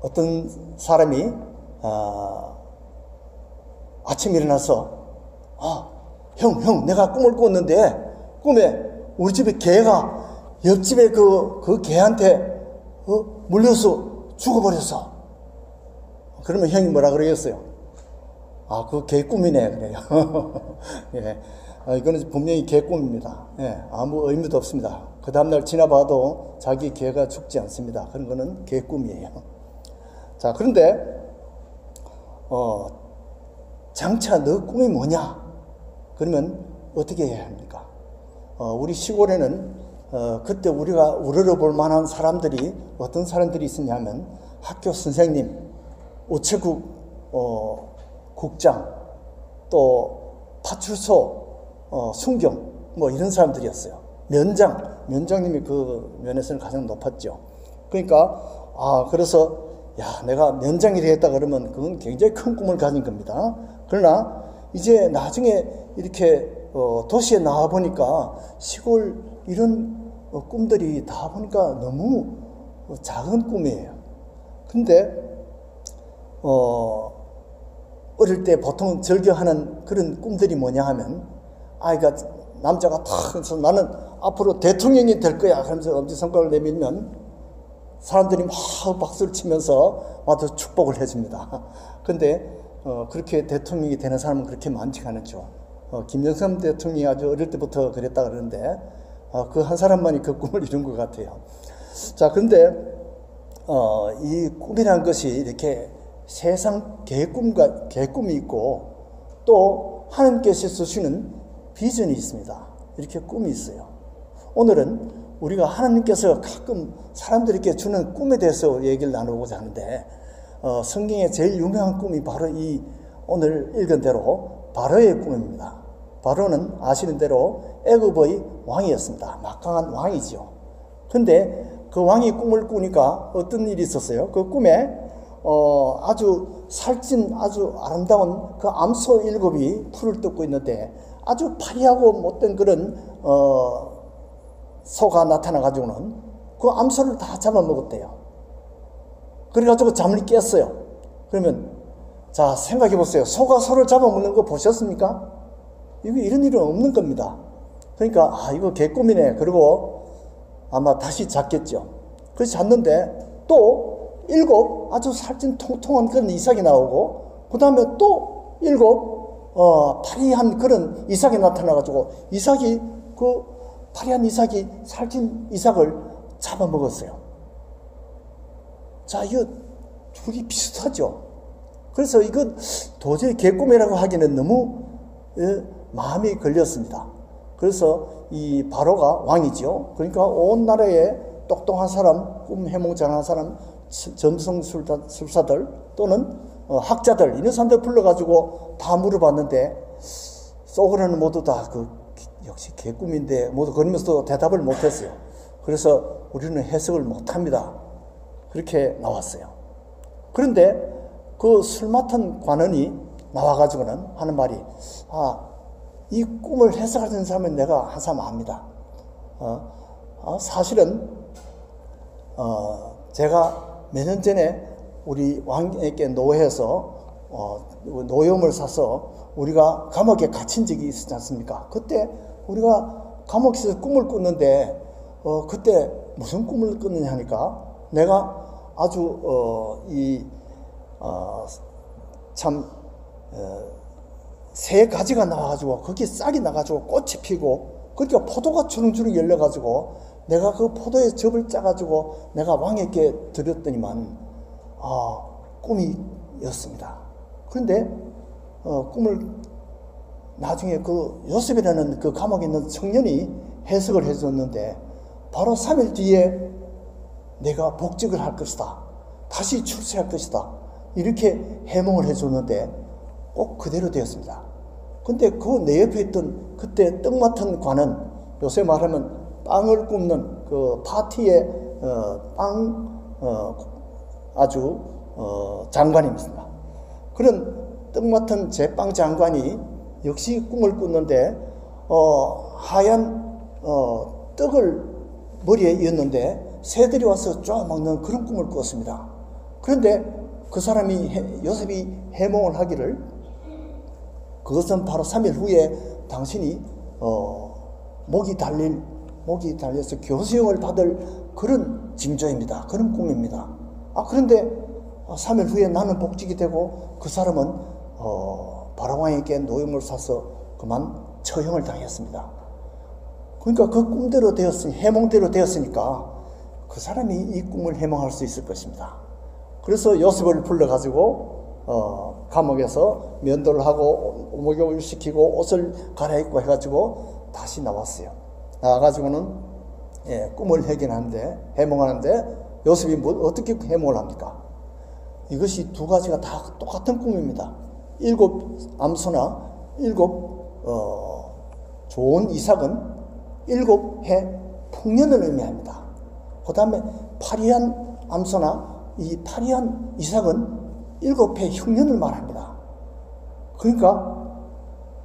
어떤 사람이 아침에 일어나서 형 내가 꿈을 꿨는데 꿈에 우리 집에 개가 옆집에 그 개한테 물려서 죽어버렸어. 그러면 형이 뭐라 그러겠어요? 그 개 꿈이네 그래요. 예. 이거는 분명히 개 꿈입니다. 예. 아무 의미도 없습니다. 그 다음날 지나봐도 자기 개가 죽지 않습니다. 그런 거는 개 꿈이에요. 자, 그런데 장차 너 꿈이 뭐냐? 그러면 어떻게 해야 합니까? 우리 시골에는 그때 우리가 우러러볼 만한 사람들이 어떤 사람들이 있었냐면 학교 선생님, 우체국 국장, 또 파출소 순경 뭐 이런 사람들이었어요. 면장님이 그 면에서는 가장 높았죠. 그러니까 그래서 내가 면장이 되겠다 그러면 그건 굉장히 큰 꿈을 가진 겁니다. 그러나 이제 나중에 이렇게 도시에 나와 보니까 시골 이런 꿈들이 다 보니까 너무 작은 꿈이에요. 근데 어릴 때 보통 즐겨하는 그런 꿈들이 뭐냐 하면 아이가 남자가 탁 해서 나는 앞으로 대통령이 될 거야 그러면서 엄지손가락을 내밀면 사람들이 막 박수를 치면서 와서 축복을 해줍니다. 근데 그렇게 대통령이 되는 사람은 그렇게 많지가 않죠. 김영삼 대통령이 아주 어릴 때부터 그랬다 그러는데 그 한 사람만이 그 꿈을 이룬 것 같아요. 자, 그런데 이 꿈이라는 것이 이렇게 세상 개꿈이 있고 또 하나님께서 주시는 비전이 있습니다. 이렇게 꿈이 있어요. 오늘은 우리가 하나님께서 가끔 사람들에게 주는 꿈에 대해서 얘기를 나누고자 하는데 성경의 제일 유명한 꿈이 바로 이 오늘 읽은 대로 바로의 꿈입니다. 바로는 아시는 대로 애굽의 왕이었습니다. 막강한 왕이지요. 근데 그 왕이 꿈을 꾸니까 어떤 일이 있었어요? 그 꿈에 아주 살찐 아주 아름다운 그 암소 7이 풀을 뜯고 있는데 아주 파리하고 못된 그런 소가 나타나가지고는 그 암소를 다 잡아먹었대요. 그래가지고 잠을 깼어요. 그러면 자 생각해 보세요. 소가 소를 잡아먹는 거 보셨습니까? 이런 일은 없는 겁니다. 그러니까 이거 개꿈이네. 그리고 아마 다시 잤겠죠. 그래서 잤는데 또 7 아주 살찐 통통한 그런 이삭이 나오고 그 다음에 또 7 파리한 그런 이삭이 나타나가지고 이삭이 그 파리한 이삭이 살찐 이삭을 잡아먹었어요. 자, 이거 둘이 비슷하죠. 그래서 이건 도저히 개꿈이라고 하기는 너무 마음이 걸렸습니다. 그래서 이 바로가 왕이죠. 그러니까 온 나라에 똑똑한 사람, 꿈 해몽장한 사람, 점성술사들 또는 학자들 이런 사람들 불러가지고 다 물어봤는데 속으로는 모두 다 역시 개꿈인데 모두 그러면서도 대답을 못했어요. 그래서 우리는 해석을 못합니다. 그렇게 나왔어요. 그런데 그 술 맡은 관원이 나와가지고는 하는 말이 이 꿈을 해석하는 사람은 내가 한 사람 압니다. 사실은 제가 몇 년 전에 우리 왕에게 노예해서 노염을 사서 우리가 감옥에 갇힌 적이 있었지 않습니까? 그때 우리가 감옥에서 꿈을 꿨는데 그때 무슨 꿈을 꿨느냐 하니까 내가 아주 새 가지가 나와가지고 거기 싹이 나가지고 꽃이 피고 그러니까 포도가 주렁주렁 열려가지고 내가 그 포도의 즙을 짜가지고 내가 왕에게 드렸더니만 꿈이었습니다. 그런데 꿈을 나중에 그 요셉이라는 그 감옥에 있는 청년이 해석을 해줬는데 바로 3일 뒤에 내가 복직을 할 것이다. 다시 출세할 것이다. 이렇게 해몽을 해줬는데 꼭 그대로 되었습니다. 근데 그 내 옆에 있던 그때 떡 맡은 관은 요새 말하면 빵을 굽는 그 파티의 아주 장관입니다. 그런 떡 맡은 제빵 장관이 역시 꿈을 꿨는데 하얀 떡을 머리에 이었는데 새들이 와서 쪼아먹는 그런 꿈을 꿨습니다. 그런데 그 사람이 요셉이 해몽을 하기를 그것은 바로 3일 후에 당신이 목이 달려서 교수형을 받을 그런 징조입니다. 그런 꿈입니다. 그런데 3일 후에 나는 복직이 되고 그 사람은 바로왕에게 노임을 사서 그만 처형을 당했습니다. 그러니까 그 꿈대로 해몽대로 되었으니까 그 사람이 이 꿈을 해몽할 수 있을 것입니다. 그래서 요셉을 불러가지고 감옥에서 면도를 하고 목욕을 시키고 옷을 갈아입고 해가지고 다시 나왔어요. 나와가지고는 꿈을 해몽하는데 요셉이 어떻게 해몽을 합니까? 이것이 두 가지가 다 똑같은 꿈입니다. 7 암소나 7 좋은 이삭은 7해 풍년을 의미합니다. 그 다음에 파리한 암소나 이 파리한 이삭은 7해 흉년을 말합니다. 그러니까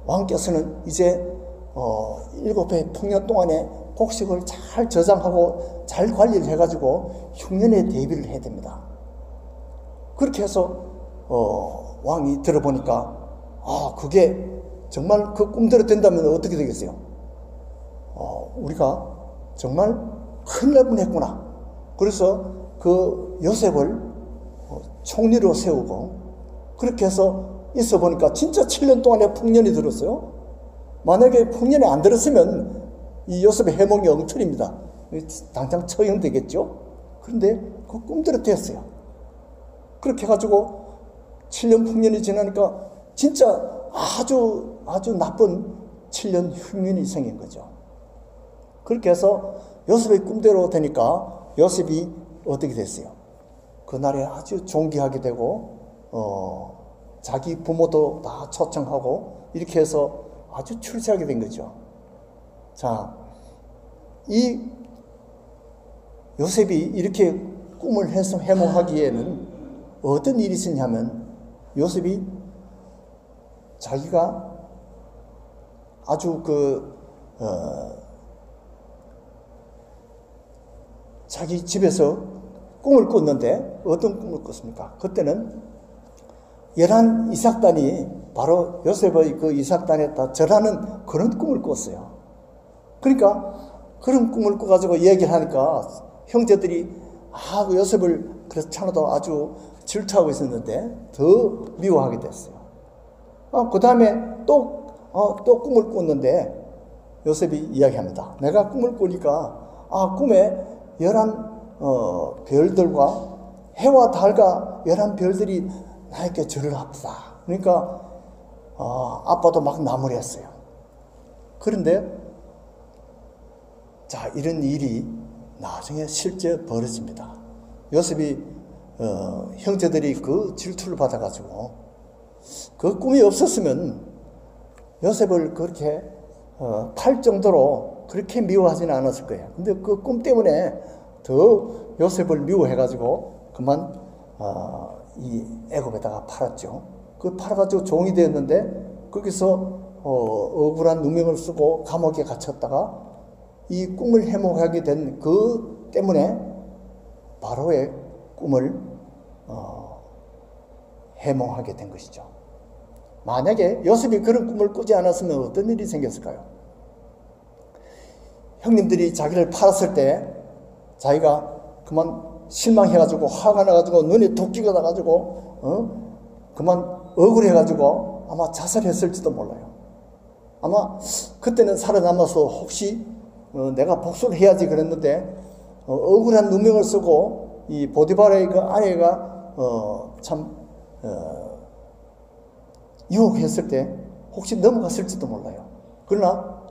왕께서는 이제 7해 풍년 동안에 곡식을 잘 저장하고 잘 관리를 해가지고 흉년에 대비를 해야 됩니다. 그렇게 해서 왕이 들어보니까 그게 정말 그 꿈대로 된다면 어떻게 되겠어요? 우리가 정말 큰일 날 뻔했구나. 그래서 그 요셉을 총리로 세우고 그렇게 해서 있어 보니까 진짜 7년 동안에 풍년이 들었어요. 만약에 풍년이 안 들었으면 이 요셉의 해몽이 엉터리입니다. 당장 처형되겠죠. 그런데 그 꿈대로 됐어요. 그렇게 해가지고 7년 풍년이 지나니까 진짜 아주 나쁜 7년 흉년이 생긴 거죠. 그렇게 해서 요셉의 꿈대로 되니까 요셉이 어떻게 됐어요? 그날에 아주 존귀하게 되고 자기 부모도 다 초청하고 이렇게 해서 아주 출세하게 된 거죠. 자, 이 요셉이 이렇게 꿈을 해몽하기에는 어떤 일이 있었냐면 요셉이 자기가 아주 자기 집에서 꿈을 꿨는데 어떤 꿈을 꿨습니까? 그때는 열한 이삭단이 바로 요셉의 그 이삭단에 다 절하는 그런 꿈을 꿨어요. 그러니까 그런 꿈을 꿔가지고 얘기를 하니까 형제들이 그 요셉을 그래서 참아도 아주 질투하고 있었는데 더 미워하게 됐어요. 그 다음에 또 꿈을 꿨는데 요셉이 이야기합니다. 내가 꿈을 꾸니까 꿈에 11 별들과 해와 달과 11 별들이 나에게 절을 합시다. 그러니까 아빠도 막 나무랬어요. 그런데 자, 이런 일이 나중에 실제 벌어집니다. 요셉이 형제들이 그 질투를 받아가지고 그 꿈이 없었으면 요셉을 그렇게 팔 정도로 그렇게 미워하지는 않았을 거예요. 근데 그 꿈 때문에 더 요셉을 미워해가지고 그만 이 애굽에다가 팔았죠. 그 팔아가지고 종이 되었는데 거기서 억울한 누명을 쓰고 감옥에 갇혔다가 이 꿈을 해몽하게 된 그 때문에 바로의 꿈을 해몽하게 된 것이죠. 만약에 요셉이 그런 꿈을 꾸지 않았으면 어떤 일이 생겼을까요? 형님들이 자기를 팔았을 때 자기가 그만 실망해가지고 화가 나가지고 눈에 도끼가 나가지고 그만 억울해가지고 아마 자살했을지도 몰라요. 아마 그때는 살아남아서 혹시 내가 복수를 해야지 그랬는데 억울한 누명을 쓰고 이 보디발의 그 아내가 참 유혹했을 때 혹시 넘어갔을지도 몰라요. 그러나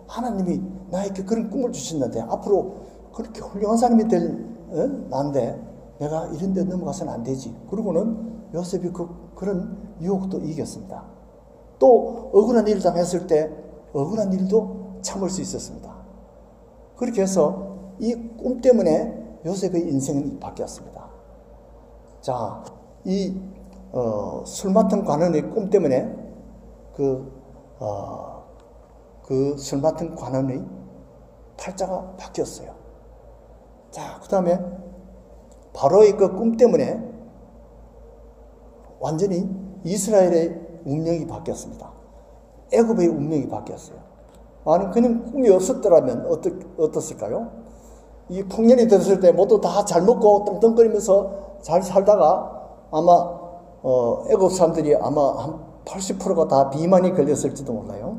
하나님이 나에게 그런 꿈을 주셨는데 앞으로 그렇게 훌륭한 사람이 될 난데 내가 이런 데 넘어가서는 안 되지. 그러고는 요셉이 그런 유혹도 이겼습니다. 또 억울한 일을 당했을 때 억울한 일도 참을 수 있었습니다. 그렇게 해서 이 꿈 때문에 요셉의 인생은 바뀌었습니다. 자, 이 술 맡은 관원의 꿈 때문에 그 술 맡은 관원의 팔자가 바뀌었어요. 자, 그 다음에 바로의 그 꿈 때문에 완전히 이스라엘의 운명이 바뀌었습니다. 애굽의 운명이 바뀌었어요. 아니 그냥 꿈이 없었더라면 어떻을까요? 이 풍년이 들었을 때 모두 다 잘 먹고 떵떵거리면서 잘 살다가 아마 애굽 사람들이 아마 한 80%가 다 비만이 걸렸을지도 몰라요.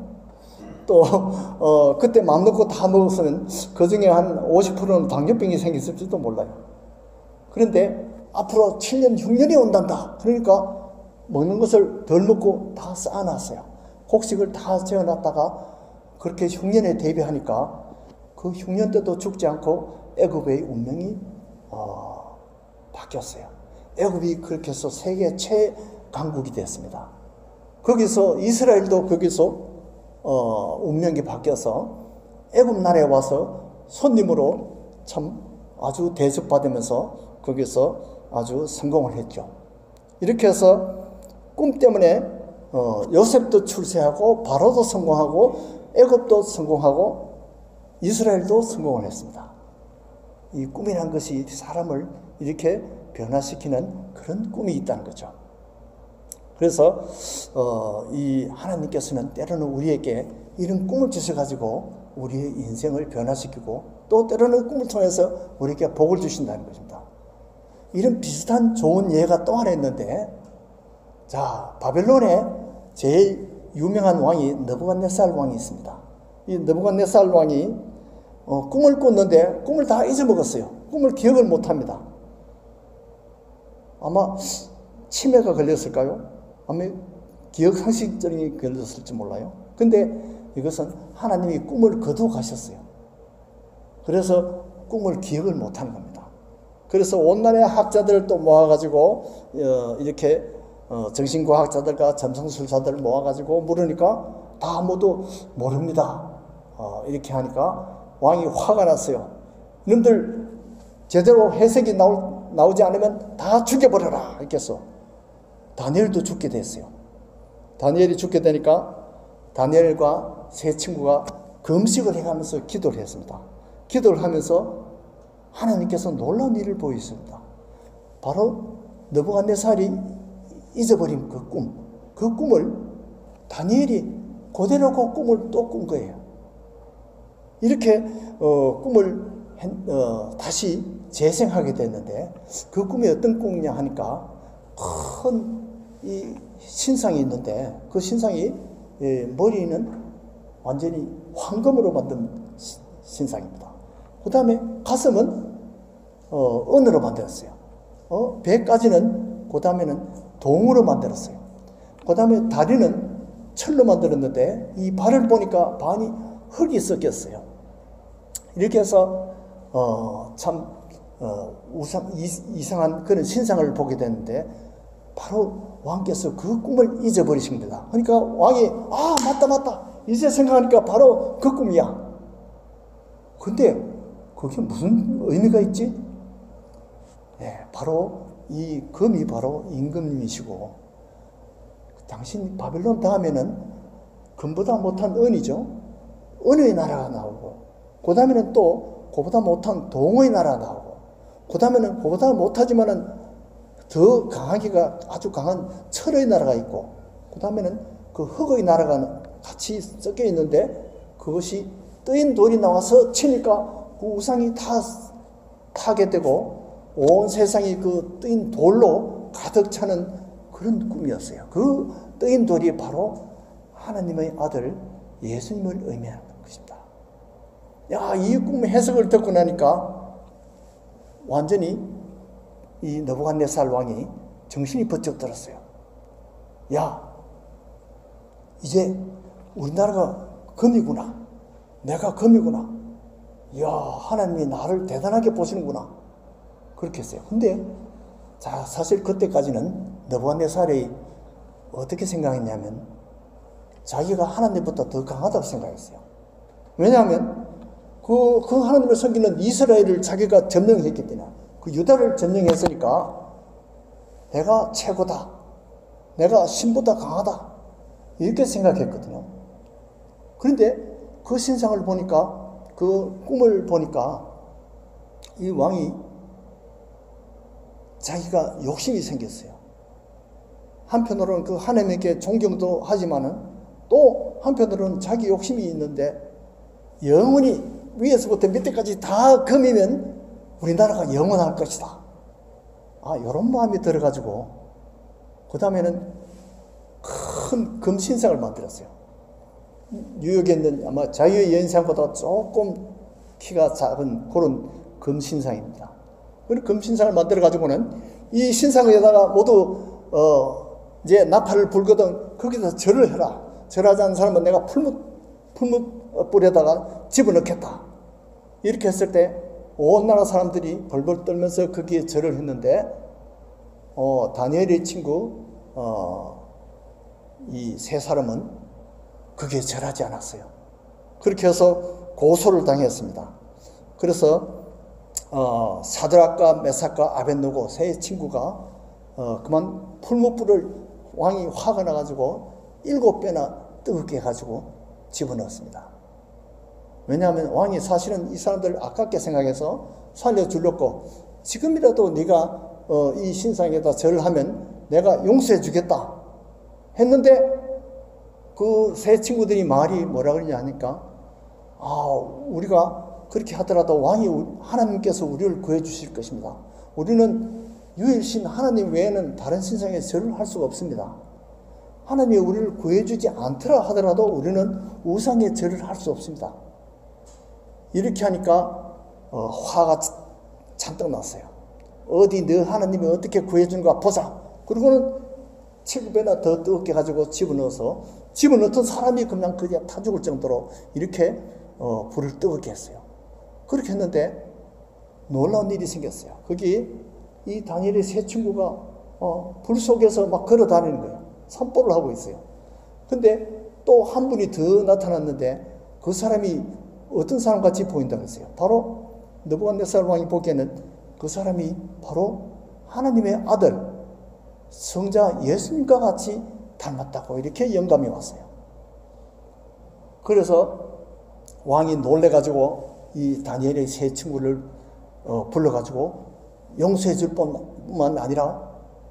또 그때 맘 놓고 다 먹었으면 그 중에 한 50%는 당뇨병이 생겼을지도 몰라요. 그런데 앞으로 7년, 6년이 온단다. 그러니까 먹는 것을 덜 먹고 다 쌓아놨어요. 곡식을 다 재어놨다가 그렇게 흉년에 대비하니까 그 흉년 때도 죽지 않고 애굽의 운명이 바뀌었어요. 애굽이 그렇게 해서 세계 최강국이 됐습니다. 거기서 이스라엘도 거기서 운명이 바뀌어서 애굽 나라에 와서 손님으로 참 아주 대접받으면서 거기서 아주 성공을 했죠. 이렇게 해서 꿈 때문에 요셉도 출세하고 바로도 성공하고 애굽도 성공하고 이스라엘도 성공을 했습니다. 이 꿈이란 것이 사람을 이렇게 변화시키는 그런 꿈이 있다는 거죠. 그래서 이 하나님께서는 때로는 우리에게 이런 꿈을 주셔가지고 우리의 인생을 변화시키고 또 때로는 꿈을 통해서 우리에게 복을 주신다는 것입니다. 이런 비슷한 좋은 예가 또 하나 있는데, 자, 바벨론에 제일 유명한 왕이 느부갓네살 왕이 있습니다. 이 느부갓네살 왕이 꿈을 꿨는데 꿈을 다 잊어먹었어요. 꿈을 기억을 못합니다. 아마 치매가 걸렸을까요? 아마 기억상실증이 걸렸을지 몰라요. 근데 이것은 하나님이 꿈을 거두어 가셨어요. 그래서 꿈을 기억을 못하는 겁니다. 그래서 온갖의 학자들을 또 모아가지고 이렇게 정신과학자들과 점성술사들을 모아가지고 물으니까 다 모두 모릅니다. 이렇게 하니까 왕이 화가 났어요. 이놈들 제대로 해석이 나오지 않으면 다 죽여버려라 이렇게 해서 다니엘도 죽게 됐어요. 다니엘이 죽게 되니까 다니엘과 세 친구가 금식을 해가면서 기도를 했습니다. 기도를 하면서 하나님께서 놀라운 일을 보이십니다. 바로 느부갓네살이 잊어버린 그 꿈을 다니엘이 그대로 그 꿈을 또 꾼 거예요. 이렇게 꿈을 다시 재생하게 됐는데 그 꿈이 어떤 꿈이냐 하니까 큰 이 신상이 있는데 그 신상이 머리는 완전히 황금으로 만든 신상입니다. 그 다음에 가슴은 은으로 만들었어요. 배까지는 그 다음에는 동으로 만들었어요. 그 다음에 다리는 철로 만들었는데 이 발을 보니까 반이 흙이 섞였어요. 이렇게 해서 참 이상한 그런 신상을 보게 됐는데 바로 왕께서 그 꿈을 잊어버리신 겁니다. 그러니까 왕이 맞다 이제 생각하니까 바로 그 꿈이야. 근데 그게 무슨 의미가 있지? 바로 이 금이 바로 임금님이시고 당신 바벨론 다음에는 금보다 못한 은이죠. 은의 나라가 나오고 그 다음에는 또 그보다 못한 동의 나라가 나오고 그 다음에는 그보다 못하지만은 더 강하기가 아주 강한 철의 나라가 있고 그 다음에는 그 흙의 나라가 같이 섞여 있는데 그것이 뜨인 돌이 나와서 치니까 그 우상이 다 타게 되고 온 세상이 그 뜨인 돌로 가득 차는 그런 꿈이었어요. 그 뜨인 돌이 바로 하나님의 아들 예수님을 의미하는 것입니다. 이 꿈 해석을 듣고 나니까 완전히 이 느부갓네살 왕이 정신이 번쩍 들었어요. 이제 우리나라가 금이구나. 내가 금이구나. 하나님이 나를 대단하게 보시는구나. 그렇게 했어요. 근데 사실 그때까지는 느부갓네살이 어떻게 생각했냐면 자기가 하나님보다 더 강하다고 생각했어요. 왜냐하면 그 하나님을 섬기는 이스라엘을 자기가 점령했기 때문에 그 유다를 점령했으니까 내가 최고다. 내가 신보다 강하다. 이렇게 생각했거든요. 그런데 그 신상을 보니까 그 꿈을 보니까 이 왕이 자기가 욕심이 생겼어요. 한편으로는 그 하나님께 존경도 하지만은 또 한편으로는 자기 욕심이 있는데 영원히 위에서부터 밑에까지 다 금이면 우리나라가 영원할 것이다. 이런 마음이 들어가지고 그 다음에는 큰 금신상을 만들었어요. 뉴욕에 있는 아마 자유의 여인상보다 조금 키가 작은 그런 금신상입니다. 그런 금신상을 만들어가지고는 이 신상에다가 모두 이제 나팔을 불거든 거기서 절을 해라. 절하지 않는 사람은 내가 풀무 뿔에다가 집어넣겠다. 이렇게 했을 때 온 나라 사람들이 벌벌 떨면서 거기에 절을 했는데 다니엘의 친구 이 세 사람은 거기에 절하지 않았어요. 그렇게 해서 고소를 당했습니다. 그래서 사드락과 메삭과 아벳느고 세 친구가 그만 풀무불을 왕이 화가 나가지고 7배나 뜨겁게 해가지고 집어넣었습니다. 왜냐하면 왕이 사실은 이 사람들을 아깝게 생각해서 살려주려고 지금이라도 네가 이 신상에다 절을 하면 내가 용서해 주겠다 했는데 그 세 친구들이 말이 뭐라 그러냐 하니까 우리가 그렇게 하더라도 왕이 하나님께서 우리를 구해 주실 것입니다. 우리는 유일신 하나님 외에는 다른 신상에 절을 할 수가 없습니다. 하나님이 우리를 구해주지 않더라 하더라도 우리는 우상에 절을 할 수 없습니다. 이렇게 하니까 화가 잔뜩 났어요. 어디 너 하나님이 어떻게 구해주는가 보자. 그리고는 7배나 더 뜨겁게 가지고 집어넣었던 사람이 그냥 타 죽을 정도로 이렇게 불을 뜨겁게 했어요. 그렇게 했는데 놀라운 일이 생겼어요. 거기 이 다니엘의 세 친구가 불 속에서 막 걸어 다니는 거예요. 산보를 하고 있어요. 근데 또 한 분이 더 나타났는데 그 사람이 어떤 사람 같이 보인다고 했어요. 바로 느부갓네살 왕이 보기에는 그 사람이 바로 하나님의 아들 성자 예수님과 같이 닮았다고 이렇게 영감이 왔어요. 그래서 왕이 놀래가지고 이 다니엘의 세 친구를 불러가지고 용서해 줄 뿐만 아니라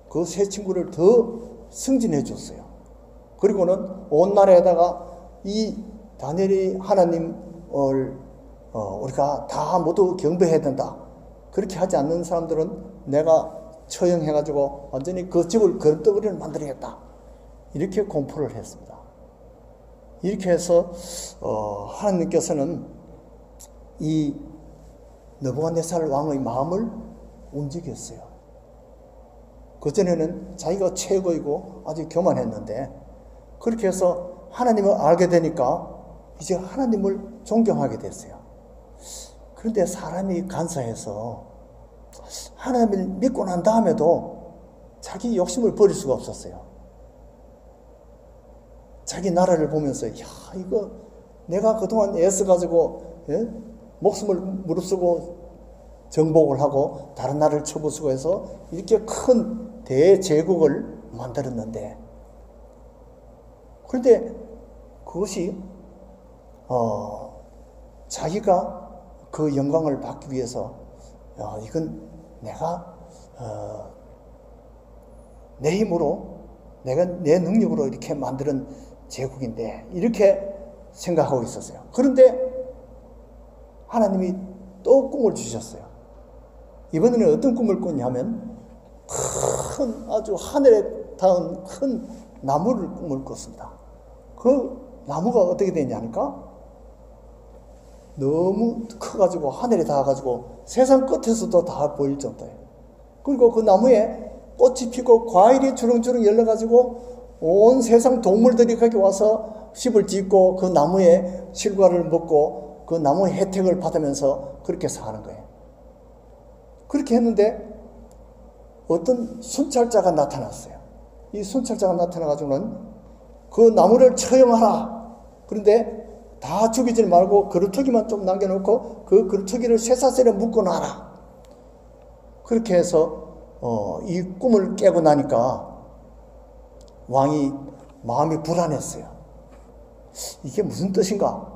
그 세 친구를 더 승진해 줬어요. 그리고는 온 나라에다가 이 다니엘이 하나님을 우리가 다 모두 경배해야 된다. 그렇게 하지 않는 사람들은 내가 처형해가지고 완전히 그 집을 거름덩어리를 만들겠다. 이렇게 공포를 했습니다. 이렇게 해서 하나님께서는 이 느부갓네살 왕의 마음을 움직였어요. 그전에는 자기가 최고이고 아주 교만했는데 그렇게 해서 하나님을 알게 되니까 이제 하나님을 존경하게 됐어요. 그런데 사람이 간사해서 하나님을 믿고 난 다음에도 자기 욕심을 버릴 수가 없었어요. 자기 나라를 보면서 이거 내가 그동안 애써가지고 목숨을 무릅쓰고 정복을 하고 다른 나라를 쳐부수고 해서 이렇게 큰 대제국을 만들었는데 그런데 그것이 자기가 그 영광을 받기 위해서 이건 내가 내 힘으로 내가 내 능력으로 이렇게 만드는 제국인데 이렇게 생각하고 있었어요. 그런데 하나님이 또 꿈을 주셨어요. 이번에는 어떤 꿈을 꿨냐면 큰 아주 하늘에 닿은 큰 나무를 꿈을 꿨습니다. 그 나무가 어떻게 되냐니까 너무 커가지고 하늘에 닿아가지고 세상 끝에서도 다 보일 정도예요. 그리고 그 나무에 꽃이 피고 과일이 주렁주렁 열려가지고 온 세상 동물들이 거기 와서 집을 짓고 그 나무의 실과를 먹고 그 나무의 혜택을 받으면서 그렇게 사는 거예요. 그렇게 했는데 어떤 순찰자가 나타났어요. 이 순찰자가 나타나가지고는 그 나무를 처형하라. 그런데 다 죽이지 말고 그루터기만 좀 남겨놓고 그 그루터기를 쇠사슬에 묶어놔라. 그렇게 해서 이 꿈을 깨고 나니까 왕이 마음이 불안했어요. 이게 무슨 뜻인가?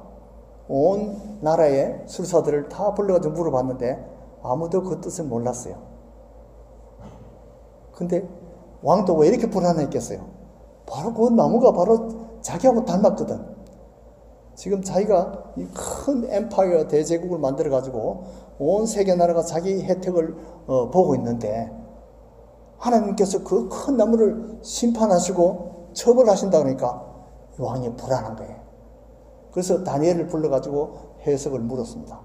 온 나라의 술사들을 다 불러가지고 물어봤는데 아무도 그 뜻을 몰랐어요. 근데 왕도 왜 이렇게 불안했겠어요? 바로 그 나무가 바로 자기하고 닮았거든. 지금 자기가 이 큰 엠파이어 대제국을 만들어 가지고 온 세계 나라가 자기 혜택을 보고 있는데 하나님께서 그 큰 나무를 심판하시고 처벌하신다 그러니까 왕이 불안한 거예요. 그래서 다니엘을 불러가지고 해석을 물었습니다.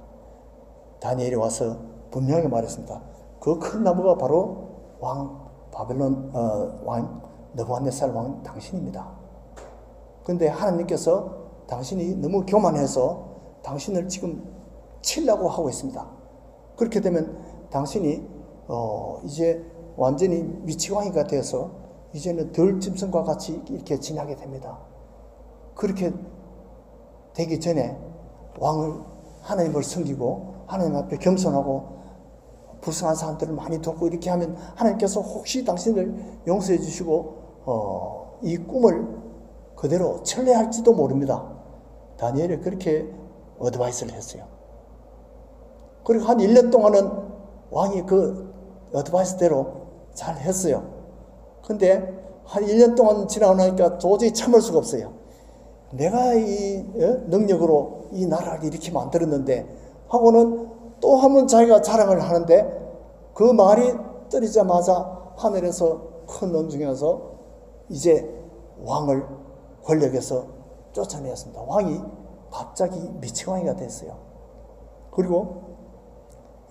다니엘이 와서 분명히 말했습니다. 그 큰 나무가 바로 바벨론 왕 느부갓네살 왕 당신입니다. 그런데 하나님께서 당신이 너무 교만해서 당신을 지금 치려고 하고 있습니다. 그렇게 되면 당신이 이제 완전히 미치광이가 되어서 이제는 들짐승과 같이 이렇게 지나게 됩니다. 그렇게 되기 전에 하나님을 섬기고 하나님 앞에 겸손하고 불쌍한 사람들을 많이 돕고 이렇게 하면 하나님께서 혹시 당신을 용서해 주시고 이 꿈을 그대로 철회할지도 모릅니다. 다니엘이 그렇게 어드바이스를 했어요. 그리고 한 1년 동안은 왕이 그 어드바이스대로 잘 했어요. 근데 한 1년 동안 지나고 나니까 도저히 참을 수가 없어요. 내가 이 능력으로 이 나라를 이렇게 만들었는데 하고는 또 한 번 자기가 자랑을 하는데 그 말이 떨어지자마자 하늘에서 큰 음성이 와서 이제 왕을 권력에서 쫓아내었습니다. 왕이 갑자기 미치광이가 됐어요. 그리고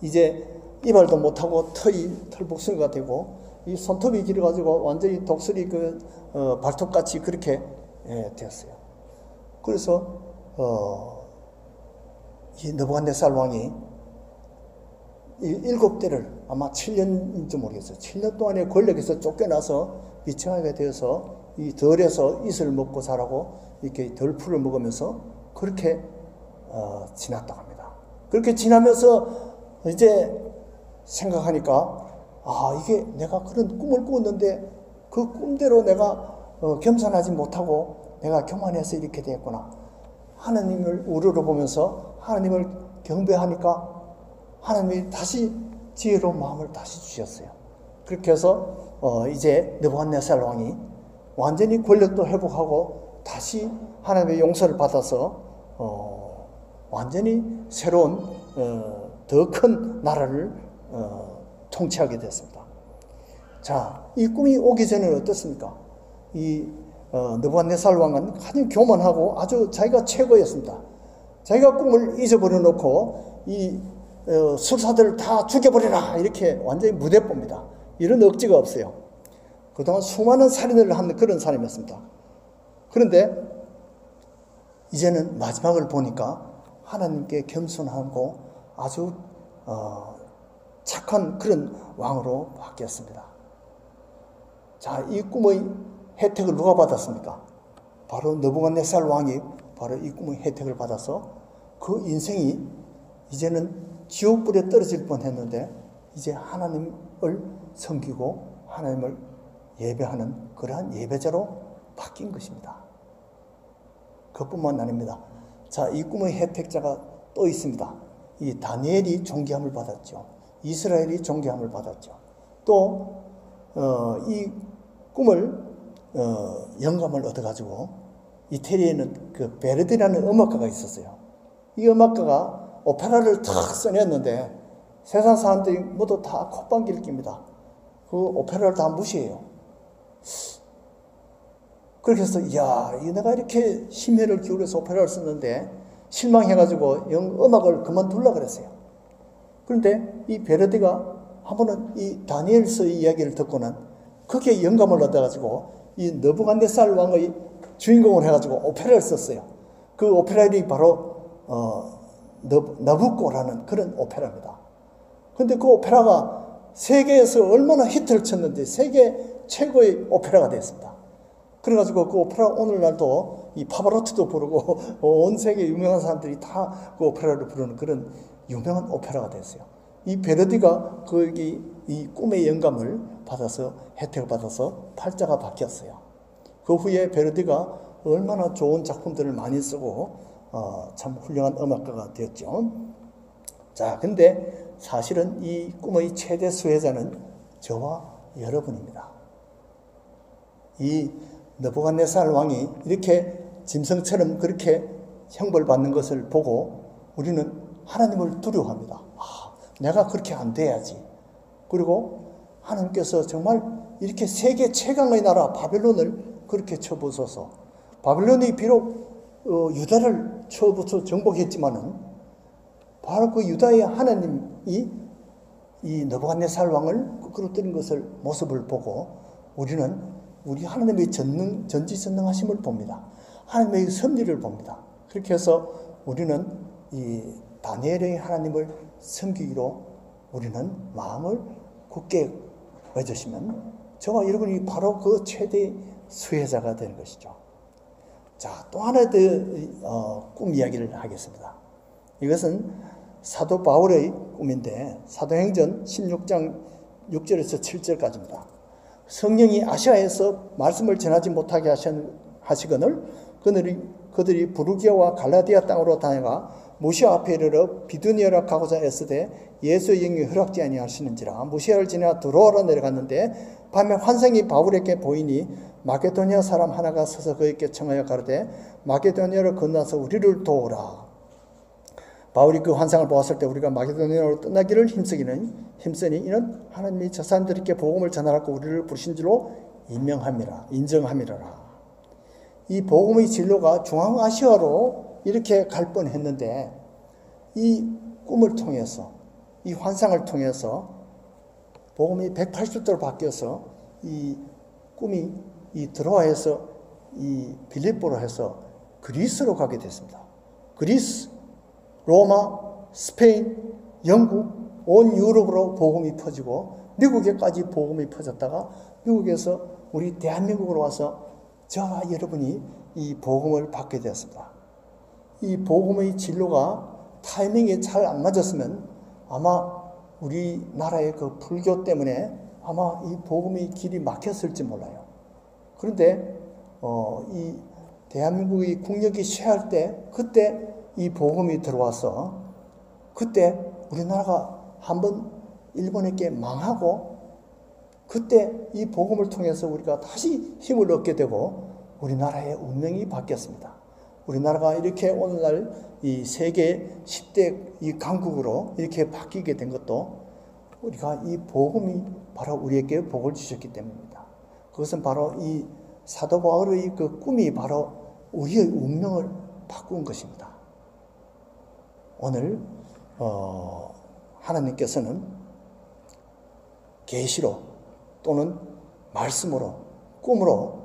이제 이발도 못하고 털복숭이가 되고 이 손톱이 길어가지고 완전히 독수리 발톱같이 그렇게 되었어요. 그래서 이 느부갓네살 왕이 7대를 아마 7년인지 모르겠어요. 7년 동안의 권력에서 쫓겨나서 미치광이가 되어서 이 덜에서 이슬을 먹고 자라고 이렇게 덜풀을 먹으면서 그렇게 지났다고 합니다. 그렇게 지나면서 이제 생각하니까 이게 내가 그런 꿈을 꾸었는데 그 꿈대로 내가 겸손하지 못하고 내가 교만해서 이렇게 되었구나. 하나님을 우러러보면서 하나님을 경배하니까 하나님이 다시 지혜로운 마음을 다시 주셨어요. 그렇게 해서 이제 느부갓네살 왕이 완전히 권력도 회복하고 다시 하나님의 용서를 받아서 완전히 새로운 더 큰 나라를 통치하게 됐습니다. 자, 이 꿈이 오기 전에는 어떻습니까? 이 느부갓네살 왕은 아주 교만하고 아주 자기가 최고였습니다. 자기가 꿈을 잊어버려 놓고 이 술사들을 다 죽여버리라 이렇게 완전히 무대봅니다. 이런 억지가 없어요. 그동안 수많은 살인을 한 그런 사람이었습니다. 그런데 이제는 마지막을 보니까 하나님께 겸손하고 아주 착한 그런 왕으로 바뀌었습니다. 자, 이 꿈의 혜택을 누가 받았습니까? 바로 느부갓네살 왕이 바로 이 꿈의 혜택을 받아서 그 인생이 이제는 지옥불에 떨어질 뻔했는데 이제 하나님을 섬기고 하나님을 예배하는 그러한 예배자로 바뀐 것입니다. 그것뿐만 아닙니다. 자, 이 꿈의 혜택자가 또 있습니다. 이 다니엘이 존귀함을 받았죠. 이스라엘이 존귀함을 받았죠. 또 이 꿈을 영감을 얻어가지고 이태리에는 그 베르디라는 음악가가 있었어요. 이 음악가가 오페라를 탁 써냈는데 세상 사람들이 모두 다 콧방귀를 낍니다. 그 오페라를 다 무시해요. 그렇게 해서 내가 이렇게 심혈을 기울여서 오페라를 썼는데 실망해가지고 음악을 그만두려고 그랬어요. 그런데 이 베르디가 한 번은 이 다니엘서의 이야기를 듣고는 거기에 영감을 얻어가지고 이 느부갓네살 왕의 주인공을 해가지고 오페라를 썼어요. 그 오페라 이름이 바로 나부코라는 그런 오페라입니다. 근데 그 오페라가 세계에서 얼마나 히트를 쳤는지 세계 최고의 오페라가 됐습니다. 그래가지고 그 오페라 오늘날도 이 파바로티도 부르고 온 세계 유명한 사람들이 다 그 오페라를 부르는 그런 유명한 오페라가 됐어요. 이 베르디가 이 꿈의 영감을 받아서 혜택을 받아서 팔자가 바뀌었어요. 그 후에 베르디가 얼마나 좋은 작품들을 많이 쓰고 참 훌륭한 음악가가 되었죠. 자, 근데 사실은 이 꿈의 최대 수혜자는 저와 여러분입니다. 이 느부갓네살 왕이 이렇게 짐승처럼 그렇게 형벌받는 것을 보고 우리는 하나님을 두려워합니다. 내가 그렇게 안 돼야지. 그리고 하나님께서 정말 이렇게 세계 최강의 나라 바벨론을 그렇게 쳐부숴서, 바벨론이 비록 유다를 쳐부숴 정복했지만은 바로 그 유다의 하나님이 이 느부갓네살 왕을 끌어들인 것을 모습을 보고 우리는 우리 하나님의 전지전능하심을 봅니다. 하나님의 섭리를 봅니다. 그렇게 해서 우리는 이 다니엘의 하나님을 섬기기로 우리는 마음을 굳게 맺으시면 저와 여러분이 바로 그 최대의 수혜자가 되는 것이죠. 자, 또 하나의 꿈 이야기를 하겠습니다. 이것은 사도 바울의 꿈인데 사도행전 16장 6절에서 7절까지입니다. 성령이 아시아에서 말씀을 전하지 못하게 하시거늘 그들이 부르기아와 갈라디아 땅으로 다녀가 무시아 앞에 이르러 비두니아라 가고자 애쓰되 예수의 영이 허락지 아니하시는지라. 무시아를 지나 드로아로 내려갔는데 밤에 환상이 바울에게 보이니 마게도니아 사람 하나가 서서 그에게 청하여 가로되 마게도니아를 건너서 우리를 도우라. 바울이 그 환상을 보았을 때 우리가 마게도니아로 떠나기를 힘쓰니 이는 하나님이 저 사람들에게 복음을 전하라고 우리를 부르신 줄로 인정함이라. 이 복음의 진로가 중앙아시아로 이렇게 갈 뻔했는데 이 꿈을 통해서, 이 환상을 통해서 복음이 180도로 바뀌어서 이 꿈이 이 드로아에서 이 빌립보로 해서 그리스로 가게 됐습니다. 그리스, 로마, 스페인, 영국, 온 유럽으로 복음이 퍼지고 미국에까지 복음이 퍼졌다가 미국에서 우리 대한민국으로 와서 저와 여러분이 이 복음을 받게 되었습니다. 이 복음의 진로가 타이밍이 잘 안 맞았으면 아마 우리나라의 그 불교 때문에 아마 이 복음의 길이 막혔을지 몰라요. 그런데 이 대한민국의 국력이 쇠할 때 그때 이 복음이 들어와서 그때 우리나라가 한번 일본에게 망하고 그때 이 복음을 통해서 우리가 다시 힘을 얻게 되고 우리나라의 운명이 바뀌었습니다. 우리나라가 이렇게 오늘날 이 세계 10대 이 강국으로 이렇게 바뀌게 된 것도 우리가 이 복음이 바로 우리에게 복을 주셨기 때문입니다. 그것은 바로 이 사도 바울의 그 꿈이 바로 우리의 운명을 바꾼 것입니다. 오늘 하나님께서는 계시로 또는 말씀으로 꿈으로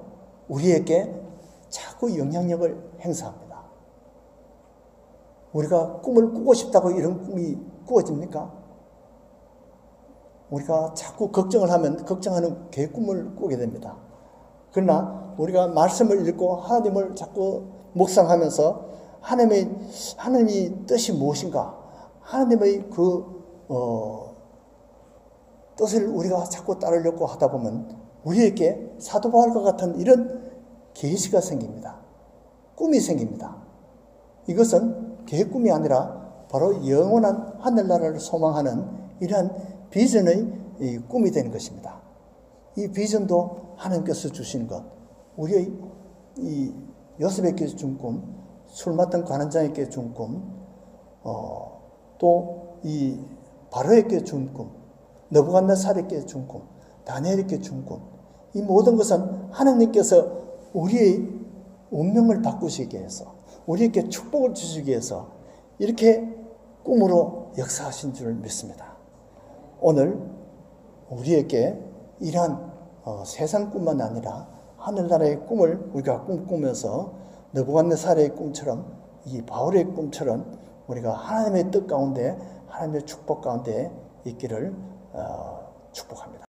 우리에게 자꾸 영향력을 행사합니다. 우리가 꿈을 꾸고 싶다고 이런 꿈이 꾸어집니까? 우리가 자꾸 걱정을 하면 걱정하는 꿈을 꾸게 됩니다. 그러나 우리가 말씀을 읽고 하나님을 자꾸 묵상하면서 하나님의 뜻이 무엇인가? 하나님의 뜻을 우리가 자꾸 따르려고 하다 보면 우리에게 사도 바울과 같은 이런 계시가 생깁니다. 꿈이 생깁니다. 이것은 계획꿈이 아니라 바로 영원한 하늘나라를 소망하는 이러한 비전의 꿈이 되는 것입니다. 이 비전도 하나님께서 주신 것, 우리의 이 요셉에게 준 꿈, 술 맡은 관원장에게 준 꿈, 또 이 바로에게 준 꿈, 느부갓네살에게 준 꿈, 다니엘에게 준 꿈, 이 모든 것은 하나님께서 우리의 운명을 바꾸시기 위해서, 우리에게 축복을 주시기 위해서 이렇게 꿈으로 역사하신 줄 믿습니다. 오늘 우리에게 이러한 세상 꿈만 아니라 하늘나라의 꿈을 우리가 꿈꾸면서 느부갓네살의 꿈처럼 이 바울의 꿈처럼 우리가 하나님의 뜻 가운데 하나님의 축복 가운데 있기를 축복합니다.